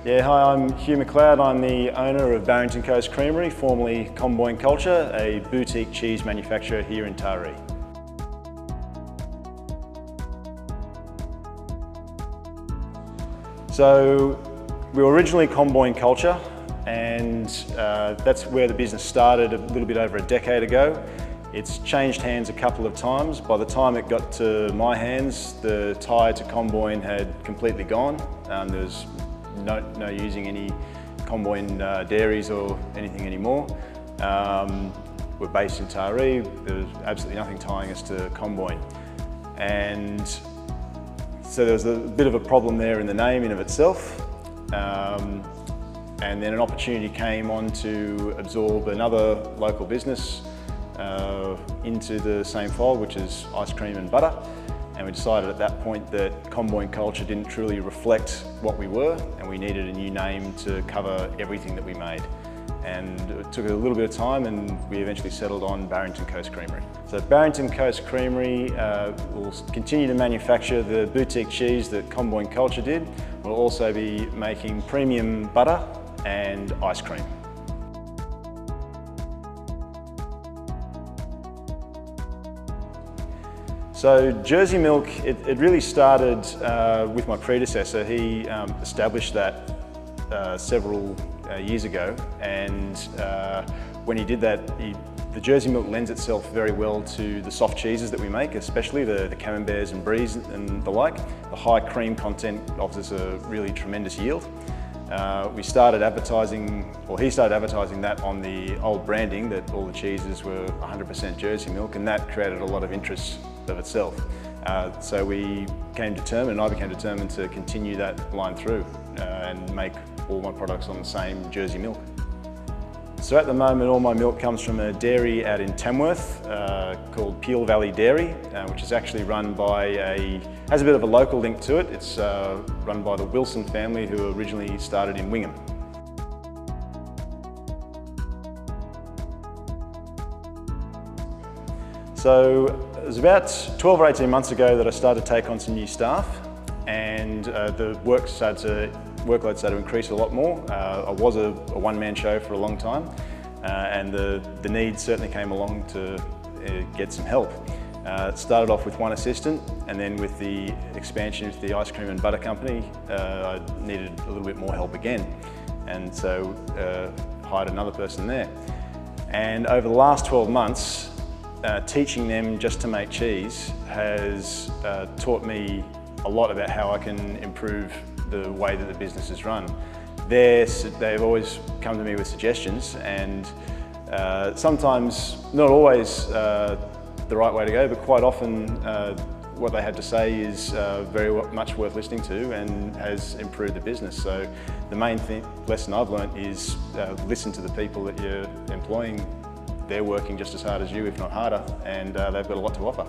Yeah, hi, I'm Hugh McLeod. I'm the owner of Barrington Coast Creamery, formerly Comboyne Culture, a boutique cheese manufacturer here in Taree. So, we were originally Comboyne Culture, and that's where the business started a little bit over a decade ago. It's changed hands a couple of times. By the time it got to my hands, the tie to Comboyne had completely gone. There's no using any Comboyne dairies or anything anymore. We're based in Taree. There's absolutely nothing tying us to Comboyne. And so there was a bit of a problem there in the name in of itself. And then an opportunity came on to absorb another local business into the same fold, which is ice cream and butter. And we decided at that point that Comboyne Culture didn't truly reflect what we were, and we needed a new name to cover everything that we made. And it took a little bit of time, and we eventually settled on Barrington Coast Creamery. So Barrington Coast Creamery will continue to manufacture the boutique cheese that Comboyne Culture did. We'll also be making premium butter and ice cream. So Jersey milk, it really started with my predecessor. He established that several years ago, and when he did that, the Jersey milk lends itself very well to the soft cheeses that we make, especially the camemberts and bries and the like. The high cream content offers a really tremendous yield. We started advertising, or he started advertising that on the old branding, that all the cheeses were 100% Jersey milk, and that created a lot of interest of itself. So I became determined to continue that line through and make all my products on the same Jersey milk. So at the moment, all my milk comes from a dairy out in Tamworth called Peel Valley Dairy, which is actually run by has a bit of a local link to it. It's run by the Wilson family, who originally started in Wingham. So it was about 12 or 18 months ago that I started to take on some new staff, and the workload started to increase a lot more. I was a one-man show for a long time, and the need certainly came along to get some help. It started off with one assistant, and then with the expansion into the ice cream and butter company, I needed a little bit more help again, and so hired another person there. And over the last 12 months, teaching them just to make cheese has taught me a lot about how I can improve the way that the business is run. They've always come to me with suggestions, and sometimes, not always the right way to go, but quite often what they had to say is very much worth listening to and has improved the business. So the main lesson I've learned is listen to the people that you're employing. They're working just as hard as you, if not harder, and they've got a lot to offer.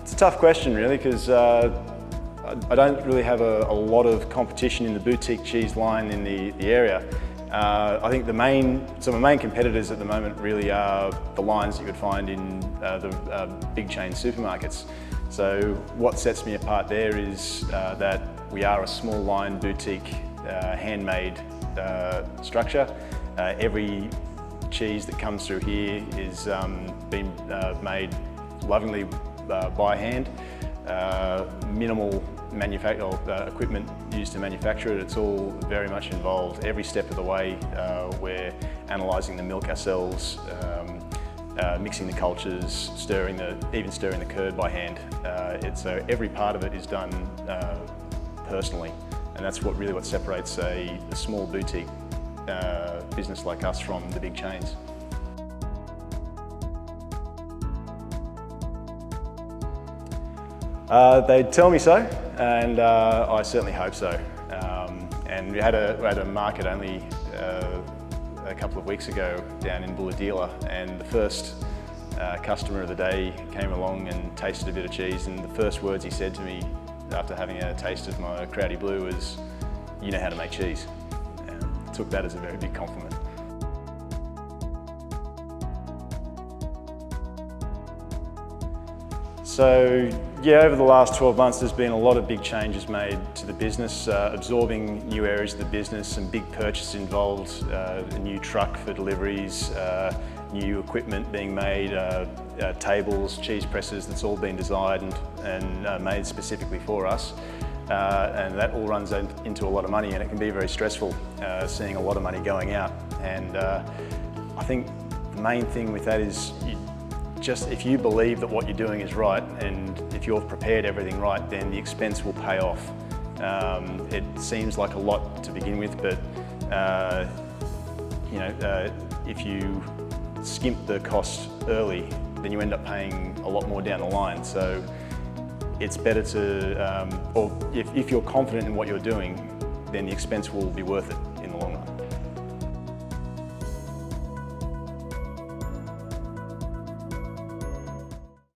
It's a tough question, really, because I don't really have a lot of competition in the boutique cheese line in the area. I think some of the main competitors at the moment really are the lines that you would find in the big chain supermarkets. So what sets me apart there is that we are a small line boutique handmade structure. Every cheese that comes through here is being made lovingly by hand. Minimal equipment used to manufacture it. It's all very much involved. Every step of the way we're analysing the milk ourselves, mixing the cultures, even stirring the curd by hand. So every part of it is done personally, and that's what separates a small boutique business like us from the big chains. They tell me so, and I certainly hope so. And we had a market only a couple of weeks ago down in Bulahdelah, and the first customer of the day came along and tasted a bit of cheese, and the first words he said to me after having a taste of my Crowdy Blue was, "You know how to make cheese." I took that as a very big compliment. So yeah, over the last 12 months there's been a lot of big changes made to the business, absorbing new areas of the business, some big purchases involved, a new truck for deliveries, new equipment being made, tables, cheese presses, that's all been designed and made specifically for us. And that all runs into a lot of money, and it can be very stressful seeing a lot of money going out. And I think the main thing with that is if you believe that what you're doing is right, and if you've prepared everything right, then the expense will pay off. It seems like a lot to begin with, but if you skimp the cost early, then you end up paying a lot more down the line. So it's better to, or if you're confident in what you're doing, then the expense will be worth it.